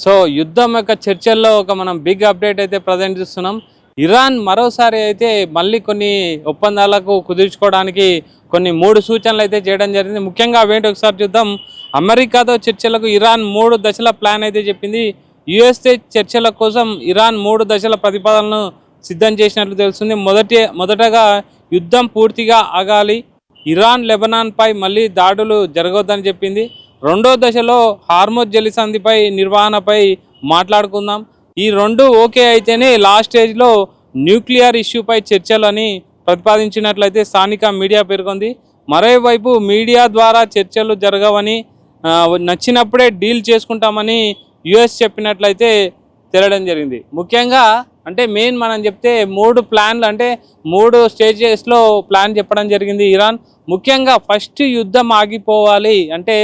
So యుద్ధం యొక్క చర్చల్లో ఒక మనం బిగ్ అప్డేట్ అయితే ప్రజెంట్ చూస్తున్నాం. ఇరాన్ మరోసారి అయితే మళ్ళీ కొన్ని ఒప్పందాలకు కుదుర్చుకోవడానికి కొన్ని 3 సూచనలు అయితే చేయడం జరిగింది. ముఖ్యంగా అవేంటి ఒకసారి చూద్దాం. అమెరికాతో చర్చలకు ఇరాన్ 3 దశల ప్లాన్ అయితే చెప్పింది. యుఎస్ఏ చర్చల కోసం ఇరాన్ 3 దశల ప్రతిపాదనను సిద్ధం చేసినట్లు తెలుస్తుంది. మొదటగా యుద్ధం పూర్తిగా ఆగాలి, ఇరాన్ లెబనాన్పై మళ్ళీ దాడులు జరగొద్దని చెప్పింది. రెండో దశలో హార్మోజ్ జలసంధిపై నిర్వహణపై మాట్లాడుకుందాం. ఈ రెండు ఓకే అయితేనే లాస్ట్ స్టేజ్లో న్యూక్లియర్ ఇష్యూపై చర్చలు అని ప్రతిపాదించినట్లయితే స్థానిక మీడియా పేర్కొంది. మరోవైపు మీడియా ద్వారా చర్చలు జరగవని, నచ్చినప్పుడే డీల్ చేసుకుంటామని యుఎస్ చెప్పినట్లయితే తేలడం జరిగింది. ముఖ్యంగా అంటే మెయిన్ మనం చెప్తే 3 ప్లాన్లు అంటే 3 స్టేజెస్లో ప్లాన్ చెప్పడం జరిగింది ఇరాన్. ముఖ్యంగా ఫస్ట్ యుద్ధం ఆగిపోవాలి అంటే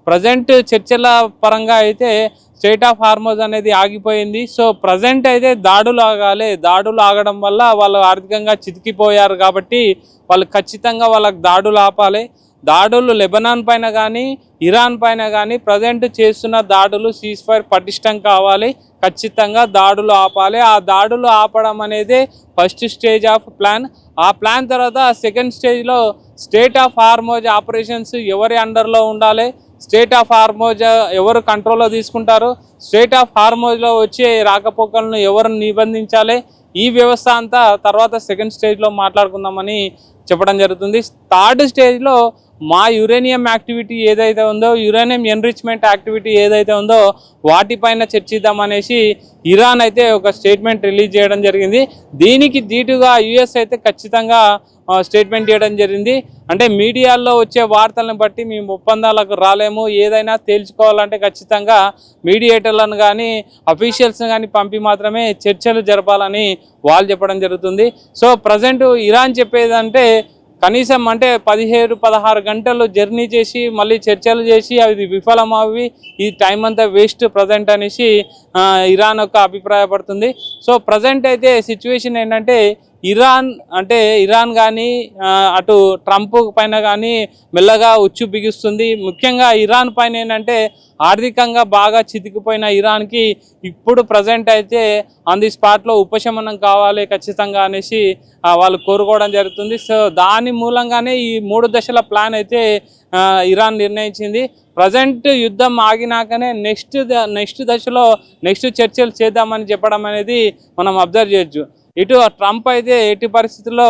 ప్రజెంట్ చర్చల పరంగా అయితే స్టేట్ ఆఫ్ హార్మోజ్ అనేది ఆగిపోయింది. సో ప్రజెంట్ అయితే దాడులు ఆగాలి, దాడులు ఆగడం వల్ల వాళ్ళు ఆర్థికంగా చితికిపోయారు కాబట్టి వాళ్ళు ఖచ్చితంగా వాళ్ళకి దాడులు ఆపాలి. దాడులు లెబనాన్ పైన కానీ ఇరాన్ పైన కానీ ప్రజెంట్ చేస్తున్న దాడులు సీజ్ ఫైర్ పటిష్టం కావాలి, ఖచ్చితంగా దాడులు ఆపాలి. ఆ దాడులు ఆపడం అనేది ఫస్ట్ స్టేజ్ ఆఫ్ ప్లాన్. ఆ ప్లాన్ తర్వాత సెకండ్ స్టేజ్లో స్టేట్ ఆఫ్ హార్మోజ్ ఆపరేషన్స్ ఎవరి అండర్లో ఉండాలి, స్టేట్ ఆఫ్ హార్మోజ్ ఎవరు కంట్రోల్లో తీసుకుంటారు, స్టేట్ ఆఫ్ హార్మోజ్లో వచ్చే రాకపోకలను ఎవరు నిబంధించాలి, ఈ వ్యవస్థ అంతా తర్వాత సెకండ్ స్టేజ్లో మాట్లాడుకుందామని చెప్పడం జరుగుతుంది. థర్డ్ స్టేజ్లో మా యురేనియం యాక్టివిటీ ఏదైతే ఉందో, యురేనియం ఎన్రిచ్మెంట్ యాక్టివిటీ ఏదైతే ఉందో వాటిపైన చర్చిద్దామనేసి ఇరాన్ అయితే ఒక స్టేట్మెంట్ రిలీజ్ చేయడం జరిగింది. దీనికి ధీటుగా యుఎస్ అయితే ఖచ్చితంగా స్టేట్మెంట్ చేయడం జరిగింది. అంటే మీడియాల్లో వచ్చే వార్తలను బట్టి మేము ఒప్పందాలకు రాలేము, ఏదైనా తేల్చుకోవాలంటే ఖచ్చితంగా మీడియేటర్లను కానీ అఫీషియల్స్ని కానీ పంపి మాత్రమే చర్చలు జరపాలని వాళ్ళు చెప్పడం జరుగుతుంది. సో ప్రజెంట్ ఇరాన్ చెప్పేదంటే కనీసం అంటే 17-16 గంటలు జర్నీ చేసి మళ్ళీ చర్చలు చేసి అది విఫలం అవి ఈ టైం అంతా వేస్ట్ ప్రజెంట్ అనేసి ఇరాన్ యొక్క అభిప్రాయపడుతుంది. సో ప్రజెంట్ అయితే సిచ్యువేషన్ ఏంటంటే ఇరాన్ కానీ అటు ట్రంప్ పైన కానీ మెల్లగా ఉచ్చు బిగిస్తుంది. ముఖ్యంగా ఇరాన్ పైన ఏంటంటే ఆర్థికంగా బాగా చితికిపోయిన ఇరాన్కి ఇప్పుడు ప్రజెంట్ అయితే ఆన్ ది స్పాట్లో ఉపశమనం కావాలి ఖచ్చితంగా అనేసి వాళ్ళు కోరుకోవడం జరుగుతుంది. సో దాని మూలంగానే ఈ 3 దశల ప్లాన్ అయితే ఇరాన్ నిర్ణయించింది. ప్రజెంట్ యుద్ధం ఆగినాకనే నెక్స్ట్ దశలో నెక్స్ట్ చర్చలు చేద్దామని చెప్పడం అనేది మనం అబ్జర్వ్ చేయొచ్చు. ఇటు ట్రంప్ అయితే ఎట్టి పరిస్థితుల్లో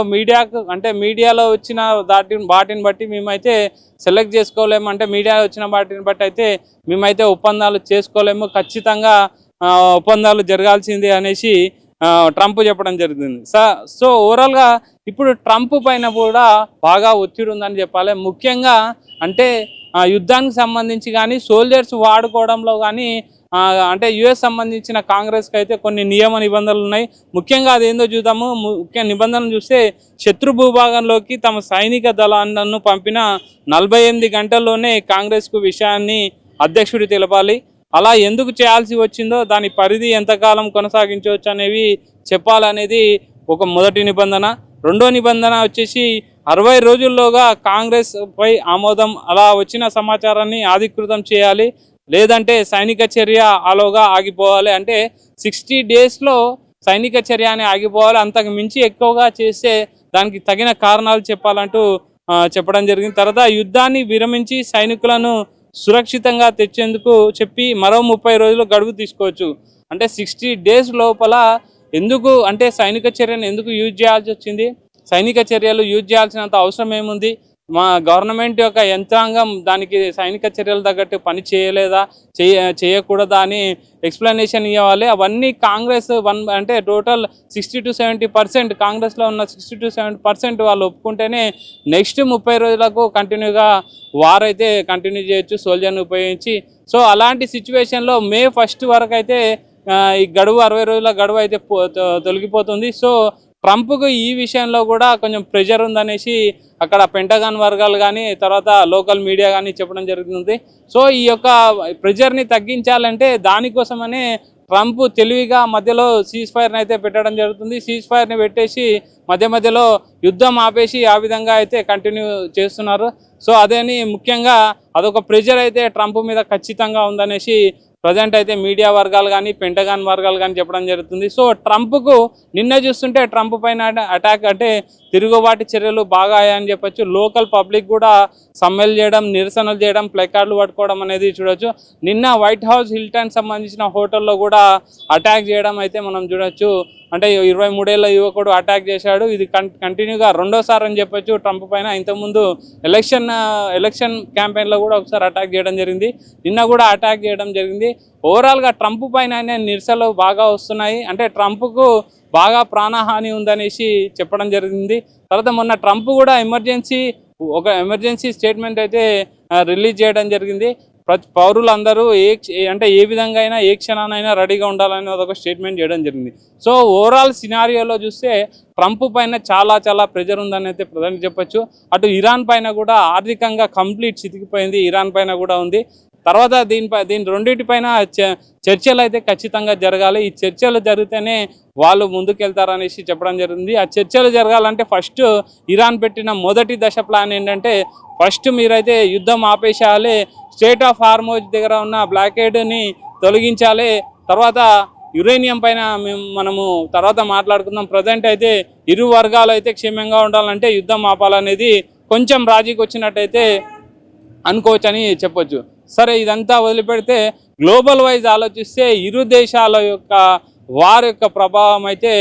మీడియాలో వచ్చిన వాటిని బట్టి మేమైతే సెలెక్ట్ చేసుకోలేము, అంటే మీడియాలో వచ్చిన వాటిని బట్టి అయితే మేమైతే ఒప్పందాలు చేసుకోలేము, ఖచ్చితంగా ఒప్పందాలు జరగాల్సిందే అనేసి ట్రంప్ చెప్పడం జరుగుతుంది. సో ఓవరాల్గా ఇప్పుడు ట్రంప్ పైన కూడా బాగా ఒత్తిడి ఉందని చెప్పాలి. ముఖ్యంగా అంటే యుద్ధానికి సంబంధించి కానీ సోల్జర్స్ వాడుకోవడంలో కానీ అంటే యుఎస్ సంబంధించిన కాంగ్రెస్కి అయితే కొన్ని నియమ నిబంధనలు ఉన్నాయి. ముఖ్యంగా అదేందో చూద్దాము. ముఖ్య నిబంధనలు చూస్తే శత్రు భూభాగంలోకి తమ సైనిక దళాలను పంపిన 48 గంటల్లోనే కాంగ్రెస్కు విషయాన్ని అధ్యక్షుడు తెలపాలి. అలా ఎందుకు చేయాల్సి వచ్చిందో, దాని పరిధి ఎంతకాలం కొనసాగించవచ్చు అనేవి చెప్పాలనేది ఒక మొదటి నిబంధన. రెండో నిబంధన వచ్చేసి 60 రోజుల్లోగా కాంగ్రెస్ పై ఆమోదం అలా వచ్చిన సమాచారాన్ని అధికృతం చేయాలి, లేదంటే సైనిక చర్య ఆలోగా ఆగిపోవాలి. అంటే 60 డేస్లో సైనిక చర్య అని ఆగిపోవాలి. అంతకు మించి ఎక్కువగా చేస్తే దానికి తగిన కారణాలు చెప్పాలంటూ చెప్పడం జరిగింది. తర్వాత యుద్ధాన్ని విరమించి సైనికులను సురక్షితంగా తెచ్చేందుకు చెప్పి మరో 30 రోజులు గడువు తీసుకోవచ్చు. అంటే 60 డేస్ లోపల ఎందుకు అంటే సైనిక చర్యను ఎందుకు యూజ్ చేయాల్సి వచ్చింది, సైనిక చర్యలు యూజ్ చేయాల్సినంత అవసరం ఏముంది, మా గవర్నమెంట్ యొక్క యంత్రాంగం దానికి సైనిక చర్యలు తగ్గట్టు పని చేయలేదా, చేయకూడదా అని ఎక్స్ప్లెనేషన్ ఇవ్వాలి. అవన్నీ కాంగ్రెస్ అంటే టోటల్ 60-70% కాంగ్రెస్లో ఉన్న 60-70% వాళ్ళు ఒప్పుకుంటేనే నెక్స్ట్ 30 రోజులకు కంటిన్యూగా వార్ అయితే కంటిన్యూ చేయొచ్చు సోల్జర్ని ఉపయోగించి. సో అలాంటి సిచ్యువేషన్లో May 1 వరకు అయితే ఈ గడువు 60 రోజుల గడువు అయితే తొలగిపోతుంది. సో ట్రంప్కు ఈ విషయంలో కూడా కొంచెం ప్రెషర్ ఉందనేసి అక్కడ పెంటగాన్ వర్గాలు కానీ తర్వాత లోకల్ మీడియా కానీ చెప్పడం జరుగుతుంది. సో ఈ యొక్క ప్రెషర్ని తగ్గించాలంటే దానికోసమనే ట్రంప్ తెలివిగా మధ్యలో సీజ్ ఫైర్ని అయితే పెట్టడం జరుగుతుంది. సీజ్ ఫైర్ని పెట్టేసి మధ్యలో యుద్ధం ఆపేసి ఆ విధంగా అయితే కంటిన్యూ చేస్తున్నారు. సో అదేని ముఖ్యంగా అదొక ప్రెషర్ అయితే ట్రంప్ మీద ఖచ్చితంగా ఉందనేసి ప్రజెంట్ అయితే మీడియా వర్గాలు కానీ పెంటగాన్ వర్గాలు కానీ చెప్పడం జరుగుతుంది. సో ట్రంప్కు నిన్న చూస్తుంటే ట్రంప్ పైన అటాక్ అంటే తిరుగుబాటు చర్యలు బాగా అయ్యాయని చెప్పొచ్చు. లోకల్ పబ్లిక్ కూడా సమ్మెలు చేయడం, నిరసనలు చేయడం, ప్లెకార్డులు పట్టుకోవడం అనేది చూడొచ్చు. నిన్న వైట్ హౌస్ హిల్టన్ సంబంధించిన హోటల్లో కూడా అటాక్ చేయడం అయితే మనం చూడొచ్చు. అంటే 23 ఏళ్ల యువకుడు అటాక్ చేశాడు. ఇది కంటిన్యూగా రెండోసారి అని చెప్పొచ్చు ట్రంప్ పైన. ఇంతకుముందు ఎలక్షన్ క్యాంపెయిన్లో కూడా ఒకసారి అటాక్ చేయడం జరిగింది. నిన్న కూడా అటాక్ చేయడం జరిగింది. ఓవరాల్గా ట్రంప్ పైన నిరసనలు బాగా వస్తున్నాయి. అంటే ట్రంప్కు బాగా ప్రాణహాని ఉందనేసి చెప్పడం జరిగింది. తర్వాత మొన్న ట్రంప్ కూడా ఎమర్జెన్సీ స్టేట్మెంట్ అయితే రిలీజ్ చేయడం జరిగింది. పౌరులందరూ ఏ విధంగా అయినా ఏ క్షణానైనా రెడీగా ఉండాలని ఒక స్టేట్మెంట్ చేయడం జరిగింది. సో ఓవరాల్ సినారియోలో చూస్తే ట్రంప్ పైన చాలా ప్రెజర్ ఉందని అయితే ప్రధాని చెప్పొచ్చు. అటు ఇరాన్ పైన కూడా ఆర్థికంగా కంప్లీట్ చితికిపోయింది, ఇరాన్ పైన కూడా ఉంది. తర్వాత దీని రెండింటిపైన చర్చలు అయితే ఖచ్చితంగా జరగాలి. ఈ చర్చలు జరిగితేనే వాళ్ళు ముందుకెళ్తారనేసి చెప్పడం జరిగింది. ఆ చర్చలు జరగాలంటే ఫస్ట్ ఇరాన్ పెట్టిన మొదటి దశ ప్లాన్ ఏంటంటే ఫస్ట్ మీరైతే యుద్ధం ఆపేసేయాలి, స్టేట్ ఆఫ్ హార్మోజ్ దగ్గర ఉన్న బ్లాకేడ్ని తొలగించాలి, తర్వాత యురేనియం పైన మనము తర్వాత మాట్లాడుకుందాం. ప్రజెంట్ అయితే ఇరు వర్గాలు అయితే క్షేమంగా ఉండాలంటే యుద్ధం ఆపాలనేది కొంచెం రాజీకి వచ్చినట్టయితే అనుకోవచ్చని చెప్పొచ్చు. సరే, ఇదంతా వదిలిపెడితే గ్లోబల్ వైజ్ ఆలోచిస్తే ఇరు దేశాల యొక్క వారి యొక్క ప్రభావం అయితే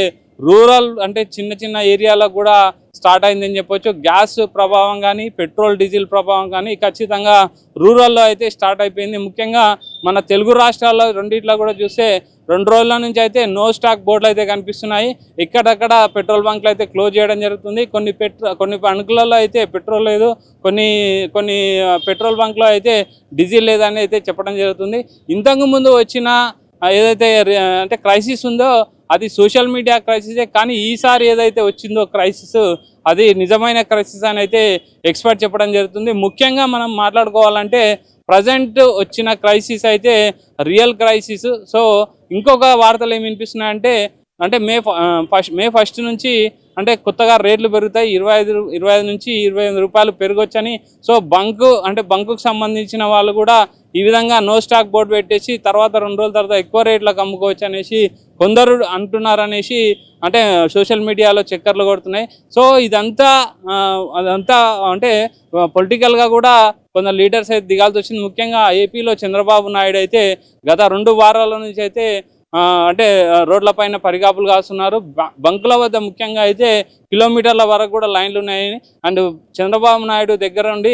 రూరల్ అంటే చిన్న ఏరియాలకు కూడా స్టార్ట్ అయిందని చెప్పొచ్చు. గ్యాస్ ప్రభావం కానీ పెట్రోల్ డీజిల్ ప్రభావం కానీ ఖచ్చితంగా రూరల్లో అయితే స్టార్ట్ అయిపోయింది. ముఖ్యంగా మన తెలుగు రాష్ట్రాల్లో రెండిట్లో కూడా చూస్తే 2 రోజుల నుంచి అయితే నో స్టాక్ బోర్డులు అయితే కనిపిస్తున్నాయి. ఇక్కడక్కడ పెట్రోల్ బంక్లు అయితే క్లోజ్ చేయడం జరుగుతుంది. కొన్ని బంకులలో అయితే పెట్రోల్ లేదు, కొన్ని పెట్రోల్ బంక్లో అయితే డీజిల్ లేదని అయితే చెప్పడం జరుగుతుంది. ఇంతకు ముందు వచ్చిన ఏదైతే అంటే క్రైసిస్ ఉందో అది సోషల్ మీడియా క్రైసిసే, కానీ ఈసారి ఏదైతే వచ్చిందో క్రైసిస్ అది నిజమైన క్రైసిస్ అని అయితే ఎక్స్పర్ట్ చెప్పడం జరుగుతుంది. ముఖ్యంగా మనం మాట్లాడుకోవాలంటే ప్రజెంట్ వచ్చిన క్రైసిస్ అయితే రియల్ క్రైసిస్. సో ఇంకొక వార్తలు ఏమి వినిపిస్తున్నాయంటే మే ఫస్ట్ నుంచి అంటే కొత్తగా రేట్లు పెరుగుతాయి, 25 నుంచి 28 రూపాయలు పెరగొచ్చని. సో బంకుకు సంబంధించిన వాళ్ళు కూడా ఈ విధంగా నో స్టాక్ బోర్డు పెట్టేసి తర్వాత 2 రోజుల తర్వాత ఎక్కువ రేట్లకు అమ్ముకోవచ్చు అనేసి కొందరు అంటున్నారనేసి అంటే సోషల్ మీడియాలో చక్కర్లు కొడుతున్నాయి. సో అదంతా అంటే పొలిటికల్గా కూడా కొందరు లీడర్స్ అయితే దిగాల్సి వచ్చింది. ముఖ్యంగా ఏపీలో చంద్రబాబు నాయుడు అయితే గత 2 వారాల నుంచి అయితే అంటే రోడ్ల పైన పరిగాపులు కాస్తున్నారు. బంకుల వద్ద ముఖ్యంగా అయితే కిలోమీటర్ల వరకు కూడా లైన్లు ఉన్నాయని అండ్ చంద్రబాబు నాయుడు దగ్గర ఉండి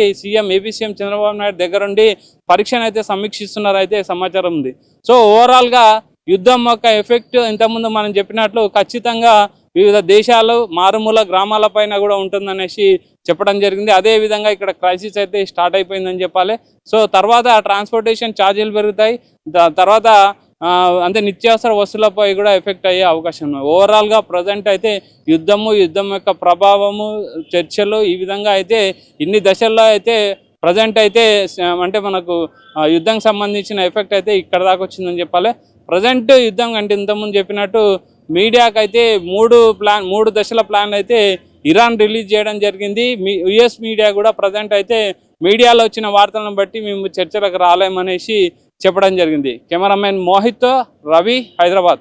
ఏపీ సీఎం చంద్రబాబు నాయుడు దగ్గర ఉండి పరీక్షను అయితే సమీక్షిస్తున్నారు అయితే సమాచారం ఉంది. సో ఓవరాల్గా యుద్ధం యొక్క ఎఫెక్ట్ ఇంతకుముందు మనం చెప్పినట్లు ఖచ్చితంగా వివిధ దేశాలు మారుమూల గ్రామాల పైన కూడా ఉంటుందనేసి చెప్పడం జరిగింది. అదేవిధంగా ఇక్కడ క్రైసిస్ అయితే స్టార్ట్ అయిపోయిందని చెప్పాలి. సో తర్వాత ట్రాన్స్పోర్టేషన్ ఛార్జీలు పెరుగుతాయి, తర్వాత అంటే నిత్యావసర వస్తువులపై కూడా ఎఫెక్ట్ అయ్యే అవకాశం ఉంది. ఓవరాల్గా ప్రజెంట్ అయితే యుద్ధం యొక్క ప్రభావము, చర్చలు ఈ విధంగా అయితే ఇన్ని దశల్లో అయితే ప్రజెంట్ అయితే అంటే మనకు యుద్ధం సంబంధించిన ఎఫెక్ట్ అయితే ఇక్కడ దాకా వచ్చిందని చెప్పాలి. ప్రజెంట్ యుద్ధం అంటే ఇంతకుముందు చెప్పినట్టు మీడియాకి అయితే 3 దశల ప్లాన్ అయితే ఇరాన్ రిలీజ్ చేయడం జరిగింది. యుఎస్ మీడియా కూడా ప్రజెంట్ అయితే మీడియాలో వచ్చిన వార్తలను బట్టి మేము చర్చలకు రాలేమనేసి చెప్పడం జరిగింది. కెమెరామెన్ మోహిత్, రవి, హైదరాబాద్.